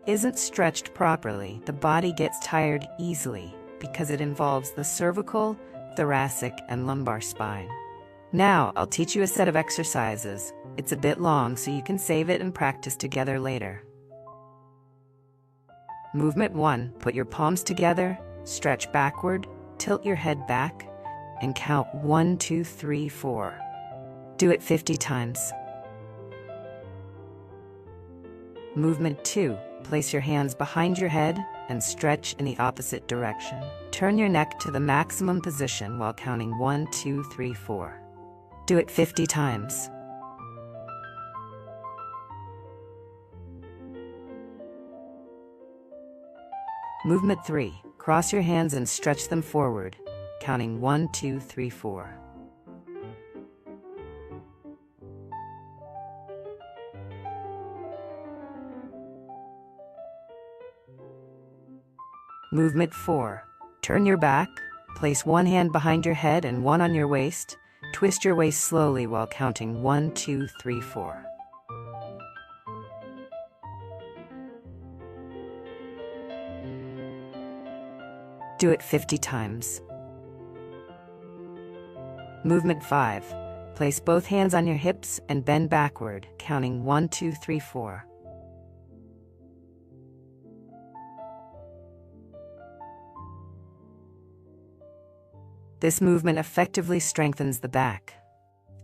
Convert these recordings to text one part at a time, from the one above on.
isn't stretched properly, the body gets tired easily because it involves the cervical, thoracic, and lumbar spine. Now, I'll teach you a set of exercises. It's a bit long, so you can save it and practice together later. Movement 1. Put your palms together, stretch backward, tilt your head back, and count 1, 2, 3, 4. Do it 50 times. Movement 2. Place your hands behind your head and stretch in the opposite direction. Turn your neck to the maximum position while counting 1, 2, 3, 4. Do it 50 times. Movement 3. Cross your hands and stretch them forward, counting 1, 2, 3, 4. Movement 4. Turn your back, place one hand behind your head and one on your waist. Twist your waist slowly while counting 1, 2, 3, 4. Do it 50 times. Movement 5. Place both hands on your hips and bend backward, counting 1, 2, 3, 4. This movement effectively strengthens the back.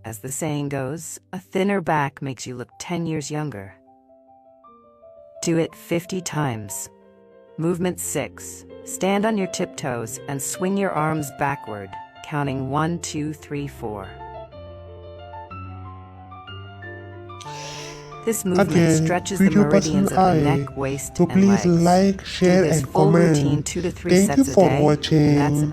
As the saying goes, a thinner back makes you look 10 years younger. Do it 50 times. Movement 6. Stand on your tiptoes and swing your arms backward, counting 1, 2, 3, 4. This movement stretches the meridians of the neck, waist, so and please legs. like, share, Do this and full routine comment. 2 to 3 Thank you sets a for day. watching. That's enough.